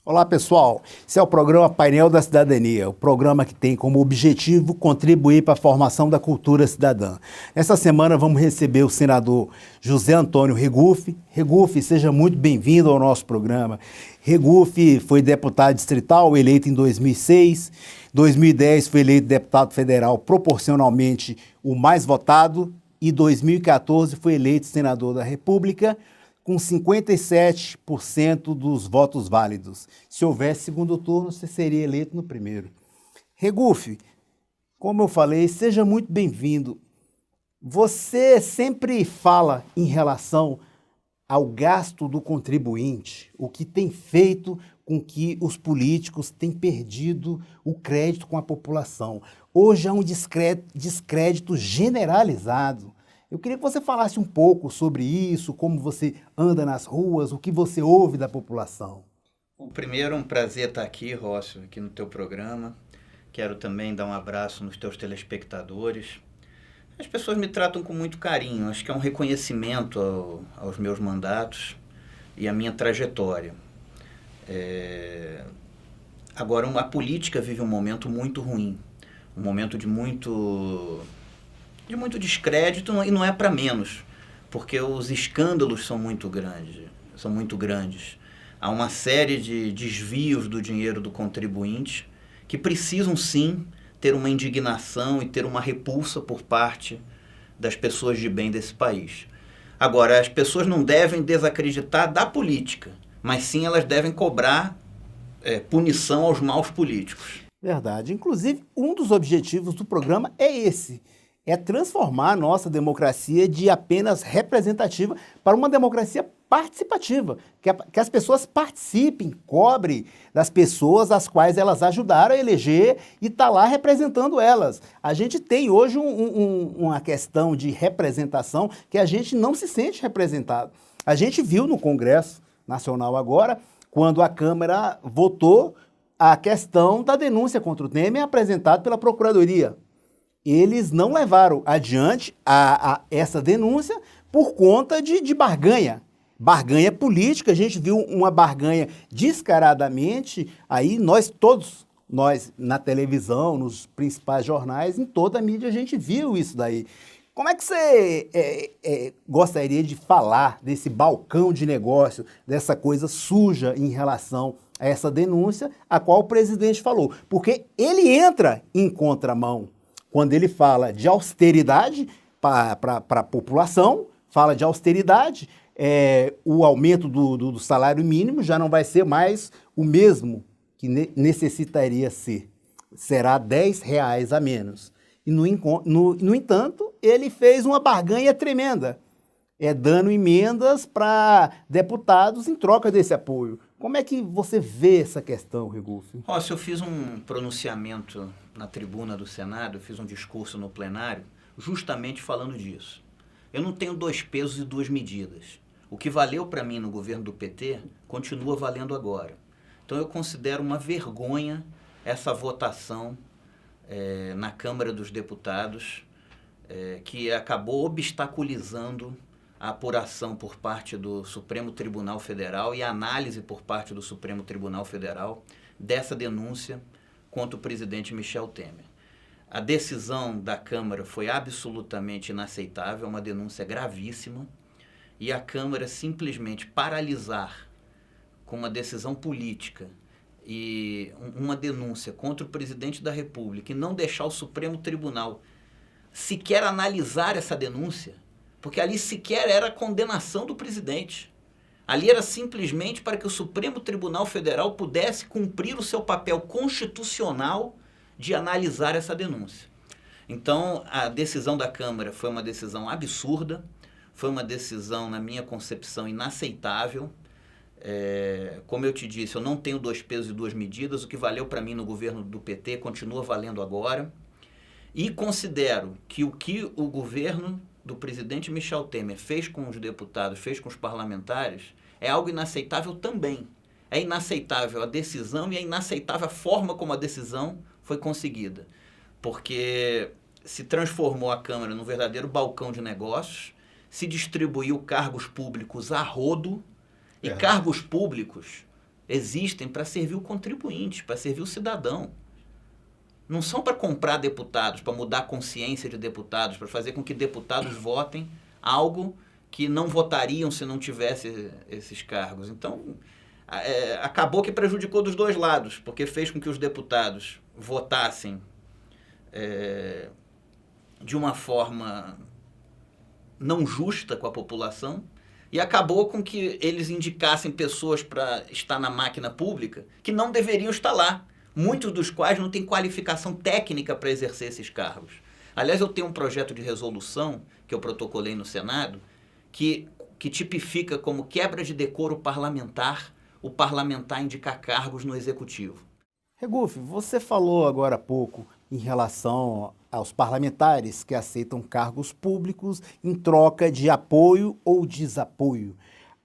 Olá pessoal, esse é o programa Painel da Cidadania, o programa que tem como objetivo contribuir para a formação da cultura cidadã. Essa semana vamos receber o senador José Antônio Regufe. Regufe, seja muito bem-vindo ao nosso programa. Regufe foi deputado distrital, eleito em 2006, 2010 foi eleito deputado federal proporcionalmente o mais votado e 2014 foi eleito senador da República, com 57% dos votos válidos. Se houvesse segundo turno, você seria eleito no primeiro. Regufe, como eu falei, seja muito bem-vindo. Você sempre fala em relação ao gasto do contribuinte, o que tem feito com que os políticos tenham perdido o crédito com a população. Hoje há um descrédito generalizado. Eu queria que você falasse um pouco sobre isso, como você anda nas ruas, o que você ouve da população. Bom, primeiro, um prazer estar aqui, Rócio, aqui no teu programa. Quero também dar um abraço nos teus telespectadores. As pessoas me tratam com muito carinho, acho que é um reconhecimento aos meus mandatos e à minha trajetória. Agora, a política vive um momento muito ruim, um momento de muito descrédito, e não é para menos, porque os escândalos são muito grandes. Há uma série de desvios do dinheiro do contribuinte que precisam sim ter uma indignação e ter uma repulsa por parte das pessoas de bem desse país. Agora, as pessoas não devem desacreditar da política, mas sim elas devem cobrar punição aos maus políticos. Verdade. Inclusive, um dos objetivos do programa é esse. É transformar a nossa democracia de apenas representativa para uma democracia participativa, que as pessoas participem, cobrem das pessoas as quais elas ajudaram a eleger e está lá representando elas. A gente tem hoje uma questão de representação que a gente não se sente representado. A gente viu no Congresso Nacional agora, quando a Câmara votou a questão da denúncia contra o Temer apresentada pela Procuradoria. Eles não levaram adiante essa denúncia por conta de barganha. Barganha política, a gente viu uma barganha descaradamente, aí nós na televisão, nos principais jornais, em toda a mídia a gente viu isso daí. Como é que você gostaria de falar desse balcão de negócio, dessa coisa suja em relação a essa denúncia, a qual o presidente falou? Porque ele entra em contramão. Quando ele fala de austeridade para a população, fala de austeridade, o aumento do salário mínimo já não vai ser mais o mesmo que necessitaria ser. Será R$10 a menos. E, no entanto, ele fez uma barganha tremenda, dando emendas para deputados em troca desse apoio. Como é que você vê essa questão, Regufe? Rócio, eu fiz um pronunciamento na tribuna do Senado, eu fiz um discurso no plenário, justamente falando disso. Eu não tenho dois pesos e duas medidas. O que valeu para mim no governo do PT, continua valendo agora. Então eu considero uma vergonha essa votação na Câmara dos Deputados, que acabou obstaculizando a apuração por parte do Supremo Tribunal Federal e a análise por parte do Supremo Tribunal Federal dessa denúncia contra o presidente Michel Temer. A decisão da Câmara foi absolutamente inaceitável, uma denúncia gravíssima, e a Câmara simplesmente paralisar com uma decisão política e uma denúncia contra o presidente da República e não deixar o Supremo Tribunal sequer analisar essa denúncia, porque ali sequer era a condenação do presidente. Ali era simplesmente para que o Supremo Tribunal Federal pudesse cumprir o seu papel constitucional de analisar essa denúncia. Então, a decisão da Câmara foi uma decisão absurda, foi uma decisão, na minha concepção, inaceitável. Como eu te disse, eu não tenho dois pesos e duas medidas. O que valeu para mim no governo do PT continua valendo agora. E considero que o governo do presidente Michel Temer fez com os deputados, fez com os parlamentares, é algo inaceitável também. É inaceitável a decisão e é inaceitável a forma como a decisão foi conseguida. Porque se transformou a Câmara num verdadeiro balcão de negócios, se distribuiu cargos públicos a rodo, e cargos públicos existem para servir o contribuinte, para servir o cidadão. Não são para comprar deputados, para mudar a consciência de deputados, para fazer com que deputados votem algo que não votariam se não tivesse esses cargos. Então, acabou que prejudicou dos dois lados, porque fez com que os deputados votassem de uma forma não justa com a população, e acabou com que eles indicassem pessoas para estar na máquina pública que não deveriam estar lá, muitos dos quais não têm qualificação técnica para exercer esses cargos. Aliás, eu tenho um projeto de resolução que eu protocolei no Senado que tipifica como quebra de decoro parlamentar o parlamentar indicar cargos no Executivo. Regufe, você falou agora há pouco em relação aos parlamentares que aceitam cargos públicos em troca de apoio ou desapoio.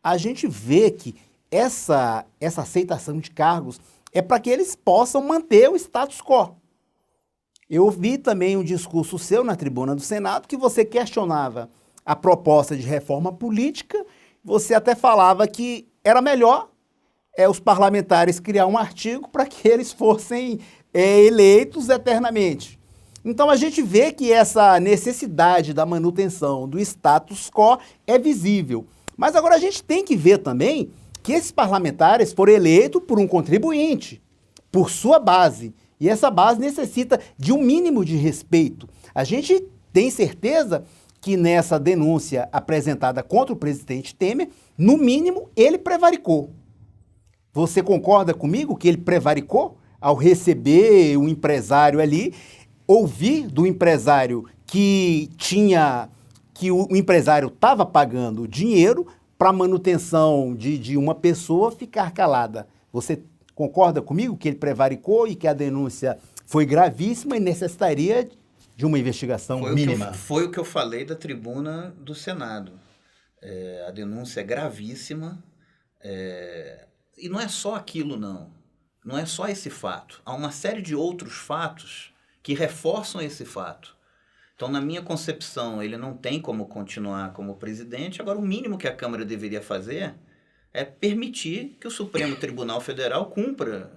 A gente vê que essa aceitação de cargos é para que eles possam manter o status quo. Eu vi também um discurso seu na tribuna do Senado que você questionava a proposta de reforma política, você até falava que era melhor os parlamentares criar um artigo para que eles fossem eleitos eternamente. Então a gente vê que essa necessidade da manutenção do status quo é visível. Mas agora a gente tem que ver também que esses parlamentares foram eleitos por um contribuinte, por sua base. E essa base necessita de um mínimo de respeito. A gente tem certeza que nessa denúncia apresentada contra o presidente Temer, no mínimo, ele prevaricou. Você concorda comigo que ele prevaricou ao receber um empresário ali, ouvir do empresário que o empresário estava pagando dinheiro para manutenção de uma pessoa ficar calada? Você concorda comigo que ele prevaricou e que a denúncia foi gravíssima e necessitaria de uma investigação mínima? Foi o que eu falei da tribuna do Senado. A denúncia é gravíssima. E não é só aquilo, não. Não é só esse fato. Há uma série de outros fatos que reforçam esse fato. Então, na minha concepção, ele não tem como continuar como presidente. Agora, o mínimo que a Câmara deveria fazer é permitir que o Supremo Tribunal Federal cumpra,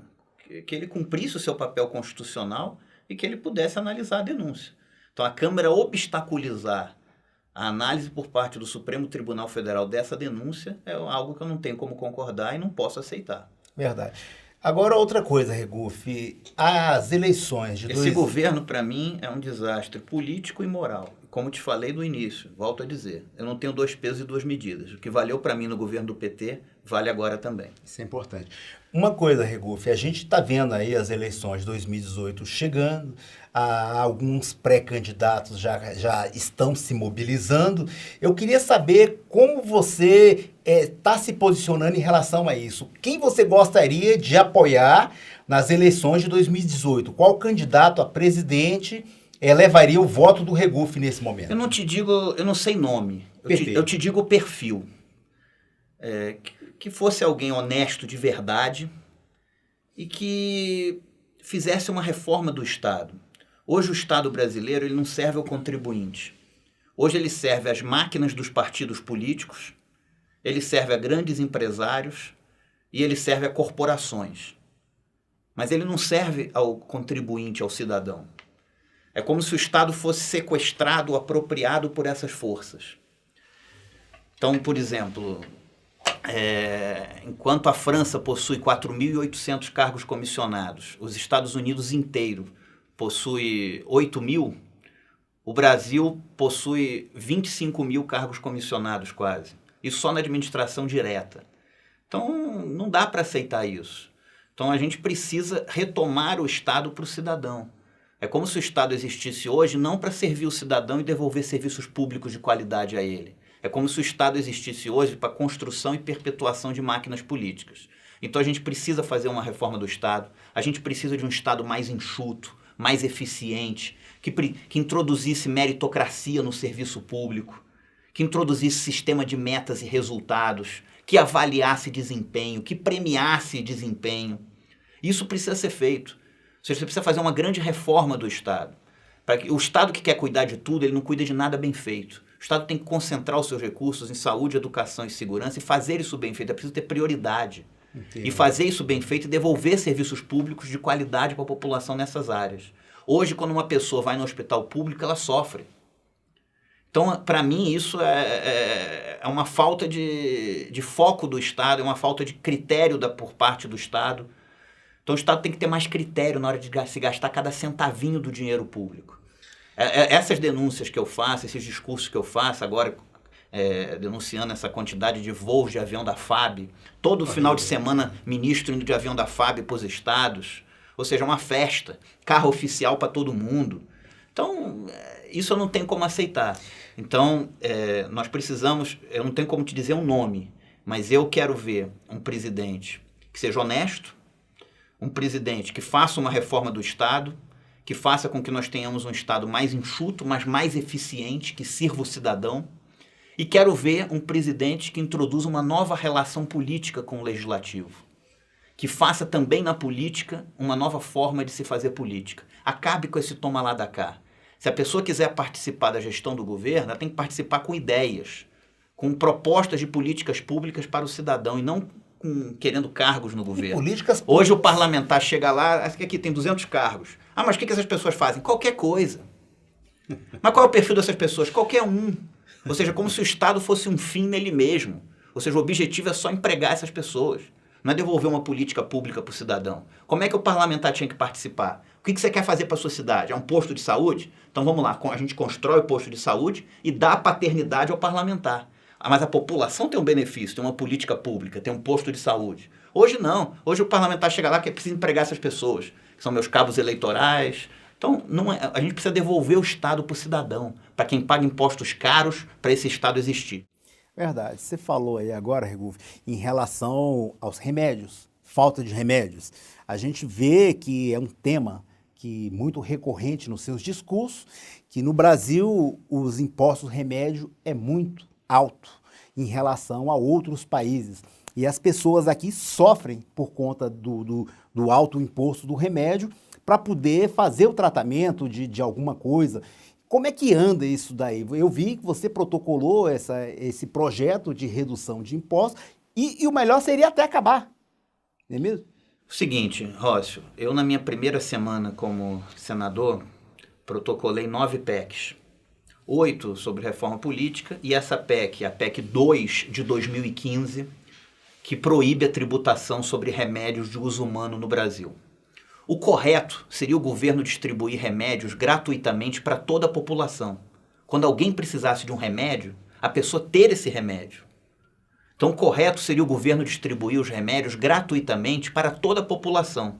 que ele cumprisse o seu papel constitucional e que ele pudesse analisar a denúncia. Então, a Câmara obstaculizar a análise por parte do Supremo Tribunal Federal dessa denúncia é algo que eu não tenho como concordar e não posso aceitar. Verdade. Agora, outra coisa, Regufe, as eleições de Esse governo, para mim, é um desastre político e moral. Como te falei no início, volto a dizer, eu não tenho dois pesos e duas medidas. O que valeu para mim no governo do PT, vale agora também. Isso é importante. Uma coisa, Regufe, a gente está vendo aí as eleições de 2018 chegando, alguns pré-candidatos já estão se mobilizando. Eu queria saber como você está se posicionando em relação a isso. Quem você gostaria de apoiar nas eleições de 2018? Qual candidato a presidente levaria o voto do Regufe nesse momento? Eu não te digo, eu não sei nome, eu te digo o perfil. Que fosse alguém honesto de verdade e que fizesse uma reforma do Estado. Hoje o Estado brasileiro ele não serve ao contribuinte. Hoje ele serve às máquinas dos partidos políticos, ele serve a grandes empresários e ele serve a corporações. Mas ele não serve ao contribuinte, ao cidadão. É como se o Estado fosse sequestrado, apropriado por essas forças. Então, por exemplo, enquanto a França possui 4.800 cargos comissionados, os Estados Unidos inteiro possui 8.000, o Brasil possui 25.000 cargos comissionados quase. Isso só na administração direta. Então, não dá para aceitar isso. Então, a gente precisa retomar o Estado para o cidadão. É como se o Estado existisse hoje não para servir o cidadão e devolver serviços públicos de qualidade a ele. É como se o Estado existisse hoje para construção e perpetuação de máquinas políticas. Então a gente precisa fazer uma reforma do Estado, a gente precisa de um Estado mais enxuto, mais eficiente, que introduzisse meritocracia no serviço público, que introduzisse sistema de metas e resultados, que avaliasse desempenho, que premiasse desempenho. Isso precisa ser feito. Ou seja, você precisa fazer uma grande reforma do Estado. O Estado que quer cuidar de tudo, ele não cuida de nada bem feito. O Estado tem que concentrar os seus recursos em saúde, educação e segurança e fazer isso bem feito. É preciso ter prioridade. Entendo. E fazer isso bem feito e devolver serviços públicos de qualidade para a população nessas áreas. Hoje, quando uma pessoa vai no hospital público, ela sofre. Então, para mim, isso é uma falta de foco do Estado, é uma falta de critério por parte do Estado. Então, o Estado tem que ter mais critério na hora de se gastar cada centavinho do dinheiro público. Essas denúncias que eu faço, esses discursos que eu faço, agora denunciando essa quantidade de voos de avião da FAB, todo final de semana, ministro indo de avião da FAB para os estados, ou seja, uma festa, carro oficial para todo mundo. Então, isso eu não tenho como aceitar. Então, nós precisamos, eu não tenho como te dizer um nome, mas eu quero ver um presidente que seja honesto, um presidente que faça uma reforma do Estado, que faça com que nós tenhamos um Estado mais enxuto, mas mais eficiente, que sirva o cidadão. E quero ver um presidente que introduza uma nova relação política com o legislativo, que faça também na política uma nova forma de se fazer política. Acabe com esse toma lá da cá. Se a pessoa quiser participar da gestão do governo, ela tem que participar com ideias, com propostas de políticas públicas para o cidadão e não querendo cargos no governo. Políticas Hoje o parlamentar chega lá, aqui tem 200 cargos. Ah, mas o que essas pessoas fazem? Qualquer coisa. Mas qual é o perfil dessas pessoas? Qualquer um. Ou seja, como se o Estado fosse um fim nele mesmo. Ou seja, o objetivo é só empregar essas pessoas. Não é devolver uma política pública para o cidadão. Como é que o parlamentar tinha que participar? O que você quer fazer para a sua cidade? É um posto de saúde? Então vamos lá, a gente constrói o posto de saúde e dá a paternidade ao parlamentar. Mas a população tem um benefício, tem uma política pública, tem um posto de saúde. Hoje não. Hoje o parlamentar chega lá que precisa empregar essas pessoas, que são meus cabos eleitorais. Então, a gente precisa devolver o Estado para o cidadão, para quem paga impostos caros, para esse Estado existir. Verdade. Você falou aí agora, Regulf, em relação aos remédios, falta de remédios. A gente vê que é um tema muito recorrente nos seus discursos, que no Brasil os impostos remédio é muito alto em relação a outros países. E as pessoas aqui sofrem por conta do alto imposto do remédio para poder fazer o tratamento de alguma coisa. Como é que anda isso daí? Eu vi que você protocolou esse projeto de redução de impostos e o melhor seria até acabar, não é mesmo? O seguinte, Rócio, eu na minha primeira semana como senador protocolei 9 PECs. 8 sobre reforma política e essa PEC, a PEC 2 de 2015, que proíbe a tributação sobre remédios de uso humano no Brasil. O correto seria o governo distribuir remédios gratuitamente para toda a população. Quando alguém precisasse de um remédio, a pessoa ter esse remédio. Então o correto seria o governo distribuir os remédios gratuitamente para toda a população.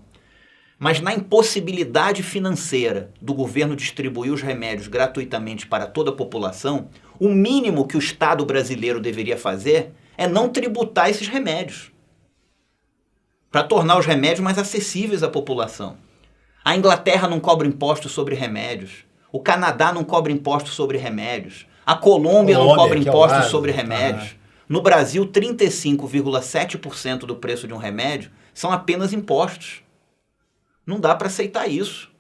Mas na impossibilidade financeira do governo distribuir os remédios gratuitamente para toda a população, o mínimo que o Estado brasileiro deveria fazer é não tributar esses remédios, para tornar os remédios mais acessíveis à população. A Inglaterra não cobra imposto sobre remédios, o Canadá não cobra imposto sobre remédios, a Colômbia não cobra imposto sobre remédios. No Brasil, 35,7% do preço de um remédio são apenas impostos. Não dá para aceitar isso.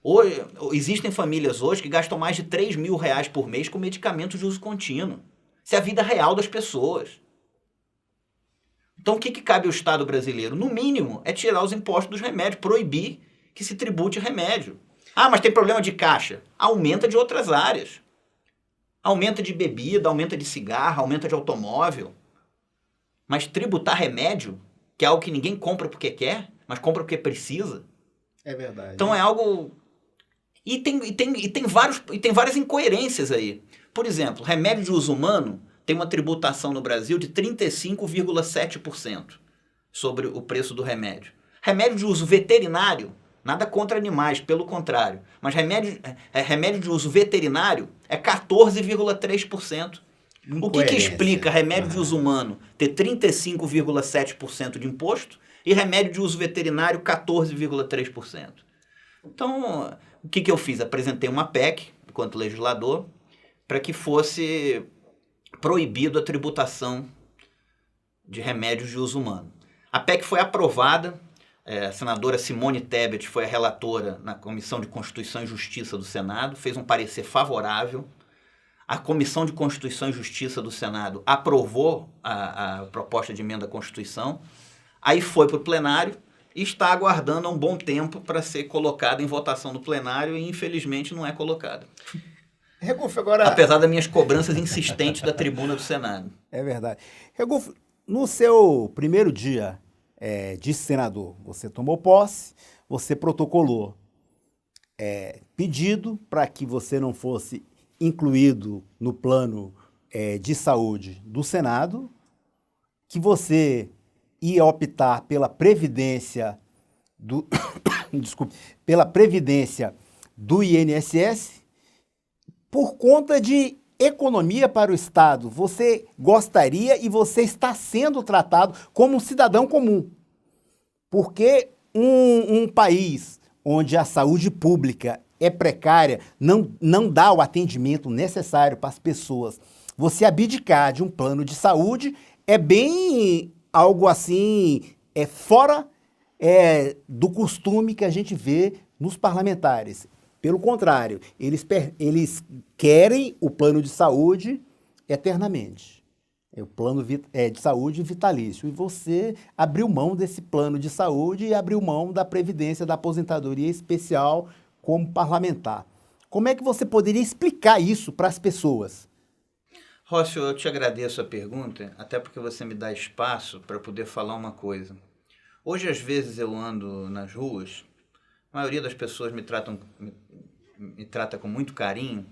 Hoje, existem famílias hoje que gastam mais de R$3.000 por mês com medicamentos de uso contínuo. Isso é a vida real das pessoas. Então o que cabe ao Estado brasileiro? No mínimo, é tirar os impostos dos remédios, proibir que se tribute remédio. Ah, mas tem problema de caixa. Aumenta de outras áreas. Aumenta de bebida, aumenta de cigarro, aumenta de automóvel. Mas tributar remédio, que é algo que ninguém compra porque quer, mas compra porque precisa. É verdade. Então é algo... E tem várias incoerências aí. Por exemplo, remédio de uso humano tem uma tributação no Brasil de 35,7% sobre o preço do remédio. Remédio de uso veterinário, nada contra animais, pelo contrário. Mas remédio de uso veterinário é 14,3%. O que explica remédio de uso humano ter 35,7% de imposto e remédio de uso veterinário 14,3%? Então, o que eu fiz? Apresentei uma PEC, enquanto legislador, para que fosse proibido a tributação de remédios de uso humano. A PEC foi aprovada, a senadora Simone Tebet foi a relatora na Comissão de Constituição e Justiça do Senado, fez um parecer favorável. A Comissão de Constituição e Justiça do Senado aprovou a proposta de emenda à Constituição, aí foi para o plenário e está aguardando há um bom tempo para ser colocada em votação no plenário e, infelizmente, não é colocada. Regulfo, agora... Apesar das minhas cobranças insistentes da tribuna do Senado. É verdade. Regulfo, no seu primeiro dia de senador, você tomou posse, você protocolou pedido para que você não fosse incluído no plano de saúde do Senado, que você ia optar pela previdência do desculpe, pela previdência do INSS por conta de economia para o Estado. Você gostaria e você está sendo tratado como um cidadão comum. Porque um país onde a saúde pública é precária, não dá o atendimento necessário para as pessoas. Você abdicar de um plano de saúde é bem algo assim, fora do costume que a gente vê nos parlamentares. Pelo contrário, eles querem o plano de saúde eternamente. É o plano de saúde vitalício. E você abriu mão desse plano de saúde e abriu mão da previdência, da aposentadoria especial como parlamentar. Como é que você poderia explicar isso para as pessoas? Rócio, eu te agradeço a pergunta, até porque você me dá espaço para poder falar uma coisa. Hoje, às vezes, eu ando nas ruas, a maioria das pessoas me trata com muito carinho,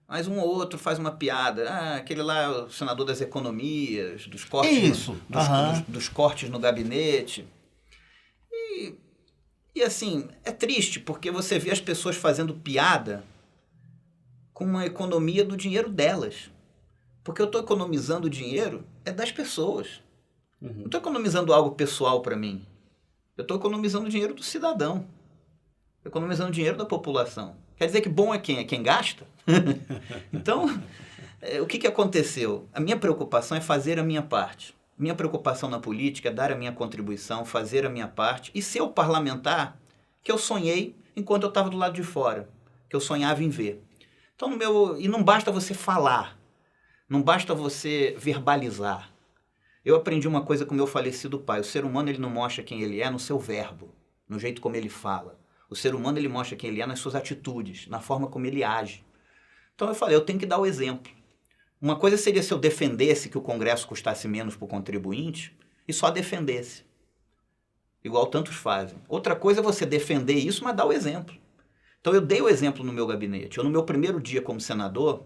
mas um ou outro faz uma piada. Aquele lá é o senador das economias, dos cortes, dos cortes no gabinete. E assim, é triste, porque você vê as pessoas fazendo piada com a economia do dinheiro delas. Porque eu estou economizando o dinheiro das pessoas. Não estou economizando algo pessoal para mim. Eu estou economizando o dinheiro do cidadão. Economizando o dinheiro da população. Quer dizer que bom é quem? É quem gasta? Então, o que aconteceu? A minha preocupação é fazer a minha parte. Minha preocupação na política é dar a minha contribuição, fazer a minha parte e ser o parlamentar que eu sonhei enquanto eu estava do lado de fora, que eu sonhava em ver. Então, e não basta você falar, não basta você verbalizar. Eu aprendi uma coisa com o meu falecido pai. O ser humano ele não mostra quem ele é no seu verbo, no jeito como ele fala. O ser humano ele mostra quem ele é nas suas atitudes, na forma como ele age. Então eu falei, eu tenho que dar o exemplo. Uma coisa seria se eu defendesse que o Congresso custasse menos para o contribuinte e só defendesse, igual tantos fazem. Outra coisa é você defender isso, mas dar o exemplo. Então eu dei o exemplo no meu gabinete. No meu primeiro dia como senador,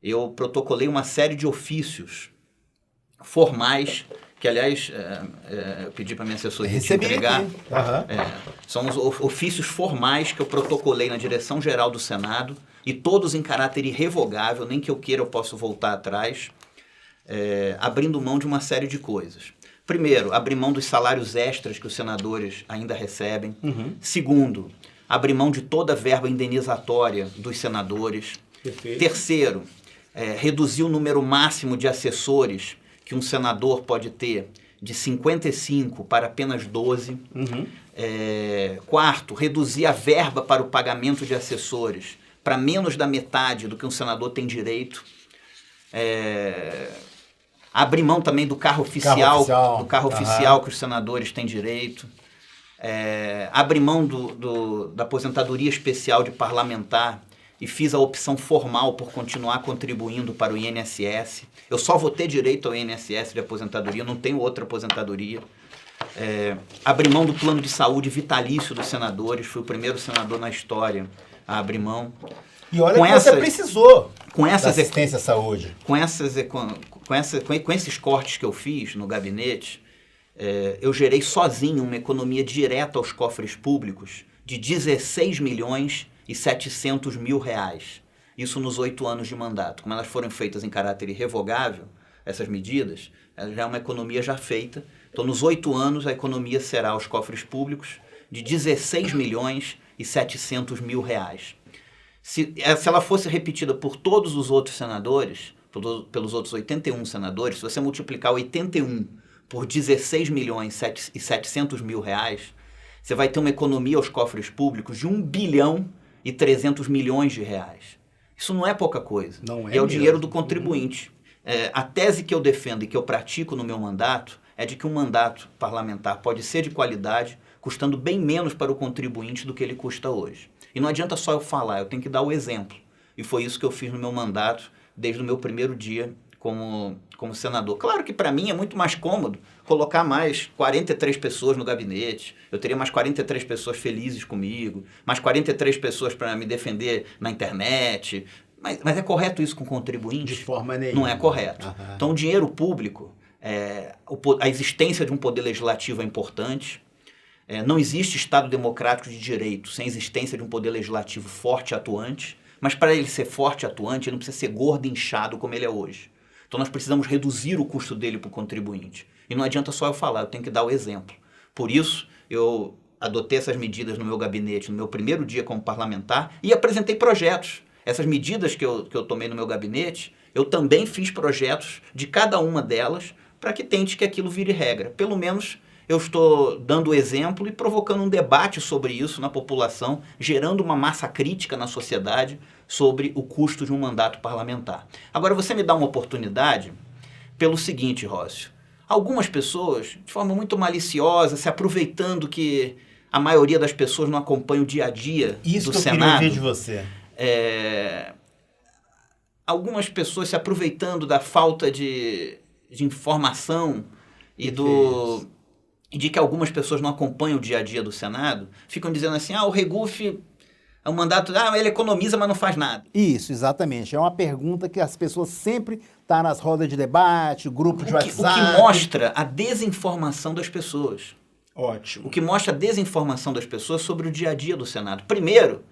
eu protocolei uma série de ofícios formais, que aliás eu pedi para minha assessoria te entregar. São os ofícios formais que eu protocolei na direção-geral do Senado, e todos em caráter irrevogável, nem que eu queira eu posso voltar atrás, abrindo mão de uma série de coisas. Primeiro, abrir mão dos salários extras que os senadores ainda recebem. Segundo, abrir mão de toda a verba indenizatória dos senadores. Perfeito. Terceiro, reduzir o número máximo de assessores que um senador pode ter de 55 para apenas 12. Quarto, reduzir a verba para o pagamento de assessores para menos da metade do que um senador tem direito. Abrir mão também do carro oficial que os senadores têm direito. Abrir mão da aposentadoria especial de parlamentar e fiz a opção formal por continuar contribuindo para o INSS. Eu só vou ter direito ao INSS de aposentadoria, não tenho outra aposentadoria. Abrir mão do plano de saúde vitalício dos senadores, fui o primeiro senador na história a abrir mão. E olha que você precisou da assistência à saúde. Com esses cortes que eu fiz no gabinete, eu gerei sozinho uma economia direta aos cofres públicos de 16 milhões e 700 mil reais. Isso nos 8 anos de mandato. Como elas foram feitas em caráter irrevogável, essas medidas, já é uma economia já feita. Então, nos 8 anos, a economia será aos cofres públicos de 16 milhões e 700 mil reais. Se ela fosse repetida por todos os outros senadores, pelos outros 81 senadores, se você multiplicar 81 por 16 milhões e 700 mil reais, você vai ter uma economia aos cofres públicos de 1 bilhão e 300 milhões de reais. Isso não é pouca coisa. Não é e é o mesmo. dinheiro do contribuinte. A tese que eu defendo e que eu pratico no meu mandato é de que um mandato parlamentar pode ser de qualidade, custando bem menos para o contribuinte do que ele custa hoje. E não adianta só eu falar, eu tenho que dar o exemplo. E foi isso que eu fiz no meu mandato desde o meu primeiro dia como senador. Claro que para mim é muito mais cômodo colocar mais 43 pessoas no gabinete, eu teria mais 43 pessoas felizes comigo, mais 43 pessoas para me defender na internet, mas é correto isso com o contribuinte? De forma nenhuma. Não é correto. Uhum. Então o dinheiro público, a existência de um poder legislativo é importante, não existe Estado democrático de direito sem existência de um poder legislativo forte e atuante, mas para ele ser forte e atuante, ele não precisa ser gordo e inchado como ele é hoje. Então nós precisamos reduzir o custo dele para o contribuinte. E não adianta só eu falar, eu tenho que dar o exemplo. Por isso, eu adotei essas medidas no meu gabinete, no meu primeiro dia como parlamentar, e apresentei projetos. Essas medidas que eu tomei no meu gabinete, eu também fiz projetos de cada uma delas para que tente que aquilo vire regra. Pelo menos eu estou dando o exemplo e provocando um debate sobre isso na população, gerando uma massa crítica na sociedade sobre o custo de um mandato parlamentar. Agora, você me dá uma oportunidade pelo seguinte, Rócio. Algumas pessoas, de forma muito maliciosa, se aproveitando que a maioria das pessoas não acompanha o dia a dia Isso do que eu Senado. queria ouvir de você. Algumas pessoas se aproveitando da falta de informação e de que algumas pessoas não acompanham o dia a dia do Senado, ficam dizendo assim, o Regufe, o mandato, ele economiza, mas não faz nada. Isso, exatamente. É uma pergunta que as pessoas sempre estão nas rodas de debate, grupo de WhatsApp. O que mostra a desinformação das pessoas. Ótimo. O que mostra a desinformação das pessoas sobre o dia a dia do Senado. Primeiro,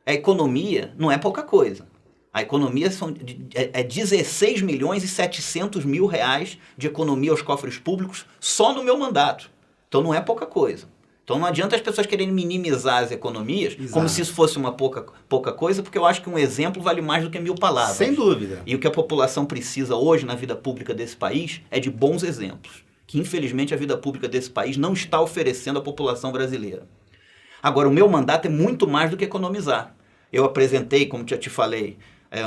a economia não é pouca coisa. A economia é 16 milhões e 700 mil reais de economia aos cofres públicos só no meu mandato. Então não é pouca coisa. Então não adianta as pessoas quererem minimizar as economias, Exato, como se isso fosse uma pouca coisa, porque eu acho que um exemplo vale mais do que 1000 palavras. Sem dúvida. E o que a população precisa hoje na vida pública desse país é de bons exemplos, que infelizmente a vida pública desse país não está oferecendo à população brasileira. Agora, o meu mandato é muito mais do que economizar. Eu apresentei, como já te falei,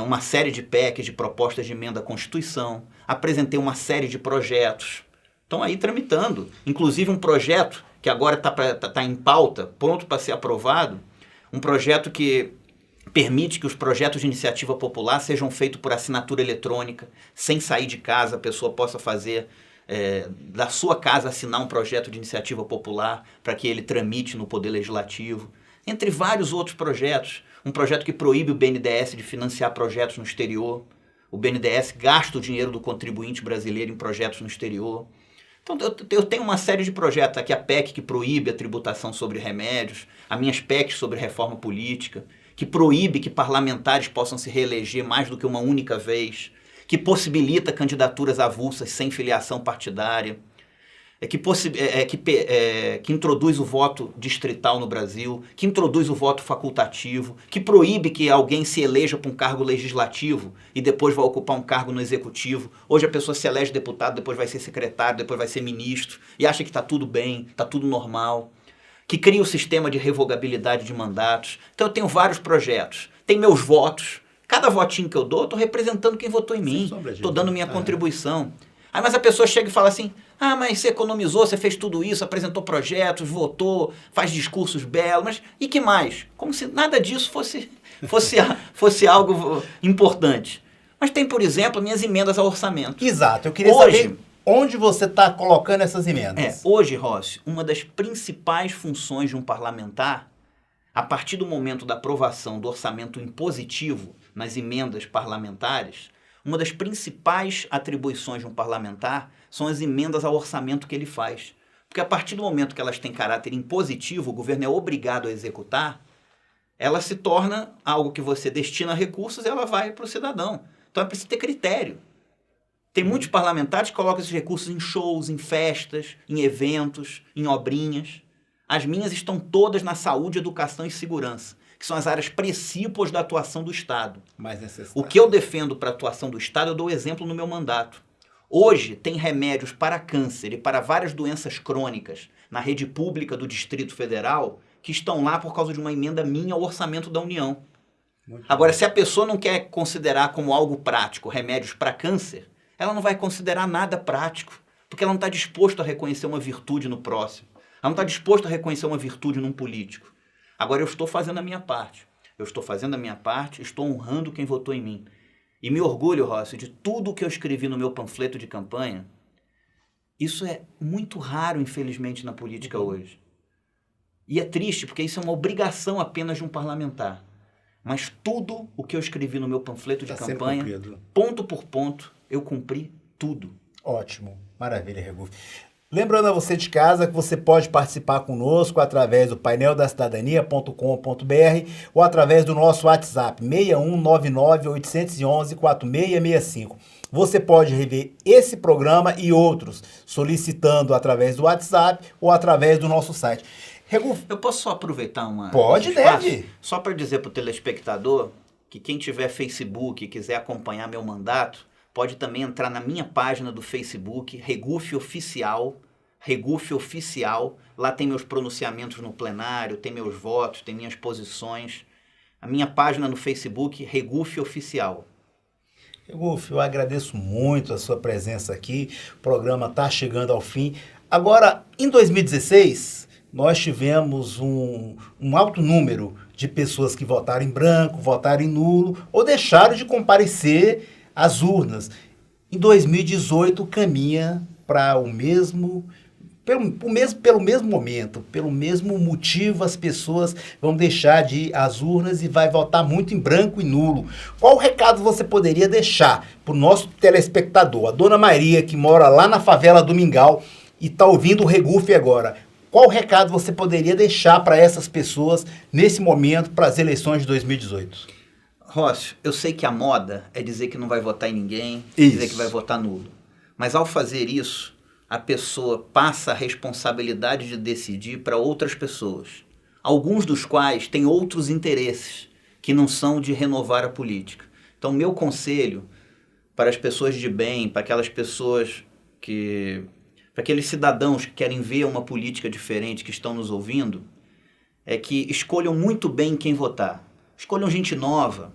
uma série de PECs, de propostas de emenda à Constituição, apresentei uma série de projetos, estão aí tramitando, inclusive um projeto que agora está em pauta, pronto para ser aprovado, um projeto que permite que os projetos de iniciativa popular sejam feitos por assinatura eletrônica, sem sair de casa, a pessoa possa fazer, da sua casa, assinar um projeto de iniciativa popular para que ele tramite no Poder Legislativo, entre vários outros projetos. Um projeto que proíbe o BNDES de financiar projetos no exterior. O BNDES gasta o dinheiro do contribuinte brasileiro em projetos no exterior. Então, eu tenho uma série de projetos aqui, a PEC que proíbe a tributação sobre remédios, as minhas PECs sobre reforma política, que proíbe que parlamentares possam se reeleger mais do que uma única vez, que possibilita candidaturas avulsas sem filiação partidária, que introduz o voto distrital no Brasil, que introduz o voto facultativo, que proíbe que alguém se eleja para um cargo legislativo e depois vai ocupar um cargo no executivo. Hoje a pessoa se elege deputado, depois vai ser secretário, depois vai ser ministro e acha que está tudo bem, está tudo normal. Que cria o sistema de revogabilidade de mandatos. Então eu tenho vários projetos. Tem meus votos. Cada votinho que eu dou, eu estou representando quem votou em mim. Estou dando minha contribuição. Aí, mas a pessoa chega e fala assim, mas você economizou, você fez tudo isso, apresentou projetos, votou, faz discursos belos, mas e que mais? Como se nada disso fosse algo importante. Mas tem, por exemplo, minhas emendas ao orçamento. Exato, eu queria saber onde você está colocando essas emendas. Hoje, Rossi, uma das principais funções de um parlamentar, a partir do momento da aprovação do orçamento impositivo nas emendas parlamentares, uma das principais atribuições de um parlamentar são as emendas ao orçamento que ele faz. Porque a partir do momento que elas têm caráter impositivo, o governo é obrigado a executar, ela se torna algo que você destina recursos e ela vai para o cidadão. Então é preciso ter critério. Tem muitos parlamentares que colocam esses recursos em shows, em festas, em eventos, em obrinhas. As minhas estão todas na saúde, educação e segurança, que são as áreas precípuas da atuação do Estado. Mais necessário. O que eu defendo para a atuação do Estado, eu dou exemplo no meu mandato. Hoje tem remédios para câncer e para várias doenças crônicas na rede pública do Distrito Federal que estão lá por causa de uma emenda minha ao orçamento da União. Agora, se a pessoa não quer considerar como algo prático remédios para câncer, ela não vai considerar nada prático, porque ela não está disposta a reconhecer uma virtude no próximo. Ela não está disposta a reconhecer uma virtude num político. Agora, eu estou fazendo a minha parte. Eu estou fazendo a minha parte, estou honrando quem votou em mim. E me orgulho, Rossi, de tudo que eu escrevi no meu panfleto de campanha. Isso é muito raro, infelizmente, na política hoje. E é triste, porque isso é uma obrigação apenas de um parlamentar. Mas tudo o que eu escrevi no meu panfleto de campanha, ponto por ponto, eu cumpri tudo. Ótimo. Maravilha, Regufe. Lembrando a você de casa que você pode participar conosco através do paineldacidadania.com.br ou através do nosso WhatsApp 6199-811-4665. Você pode rever esse programa e outros solicitando através do WhatsApp ou através do nosso site. Regufe, eu posso só aproveitar Pode, deve. Só para dizer para o telespectador que quem tiver Facebook e quiser acompanhar meu mandato, pode também entrar na minha página do Facebook, Regufe Oficial. Lá tem meus pronunciamentos no plenário, tem meus votos, tem minhas posições. A minha página no Facebook, Regufe Oficial. Regufe, eu agradeço muito a sua presença aqui. O programa está chegando ao fim. Agora, em 2016, nós tivemos um alto número de pessoas que votaram em branco, votaram em nulo ou deixaram de comparecer às urnas. Em 2018, caminha para pelo mesmo momento, pelo mesmo motivo, as pessoas vão deixar de ir às urnas e vai votar muito em branco e nulo. Qual recado você poderia deixar para o nosso telespectador, a Dona Maria, que mora lá na favela do Mingau e está ouvindo o Regufe agora? Qual recado você poderia deixar para essas pessoas nesse momento, para as eleições de 2018? Rócio, eu sei que a moda é dizer que não vai votar em ninguém, dizer que vai votar nulo. Mas ao fazer isso, a pessoa passa a responsabilidade de decidir para outras pessoas, alguns dos quais têm outros interesses, que não são de renovar a política. Então, meu conselho para as pessoas de bem, para aquelas pessoas para aqueles cidadãos que querem ver uma política diferente, que estão nos ouvindo, é que escolham muito bem quem votar. Escolham gente nova,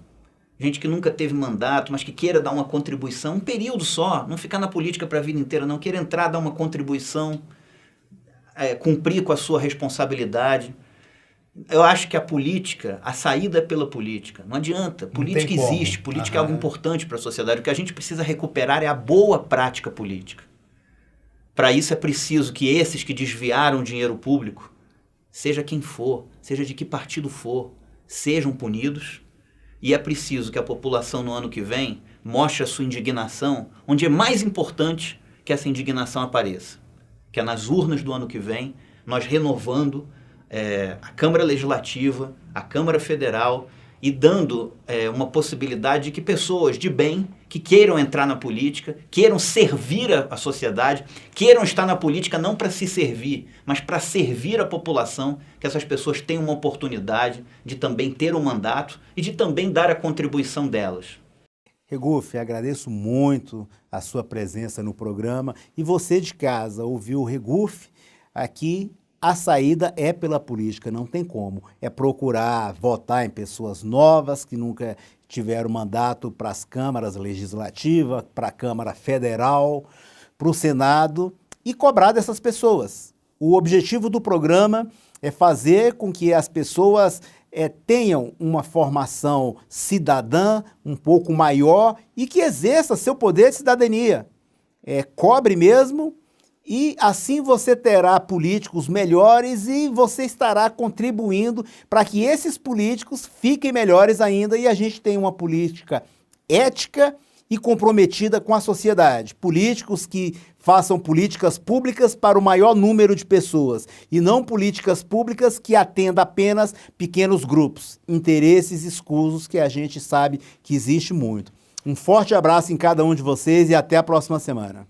gente que nunca teve mandato, mas que queira dar uma contribuição, um período só, não ficar na política para a vida inteira, não, queira entrar, dar uma contribuição, cumprir com a sua responsabilidade. Eu acho que a política, a saída é pela política. Não adianta, política existe, política é algo importante para a sociedade. O que a gente precisa recuperar é a boa prática política. Para isso é preciso que esses que desviaram dinheiro público, seja quem for, seja de que partido for, sejam punidos. E é preciso que a população no ano que vem mostre a sua indignação, onde é mais importante que essa indignação apareça. Que é nas urnas do ano que vem, nós renovando a Câmara Legislativa, a Câmara Federal e dando uma possibilidade de que pessoas de bem, que queiram entrar na política, queiram servir a sociedade, queiram estar na política não para se servir, mas para servir a população, que essas pessoas tenham uma oportunidade de também ter um mandato e de também dar a contribuição delas. Regufe, agradeço muito a sua presença no programa. E você de casa ouviu o Regufe? Aqui a saída é pela política, não tem como. É procurar votar em pessoas novas que nunca tiveram mandato para as câmaras legislativas, para a Câmara Federal, para o Senado e cobrar dessas pessoas. O objetivo do programa é fazer com que as pessoas tenham uma formação cidadã um pouco maior e que exerça seu poder de cidadania. Cobre mesmo. E assim você terá políticos melhores e você estará contribuindo para que esses políticos fiquem melhores ainda e a gente tenha uma política ética e comprometida com a sociedade. Políticos que façam políticas públicas para o maior número de pessoas e não políticas públicas que atendam apenas pequenos grupos, interesses escusos que a gente sabe que existe muito. Um forte abraço em cada um de vocês e até a próxima semana.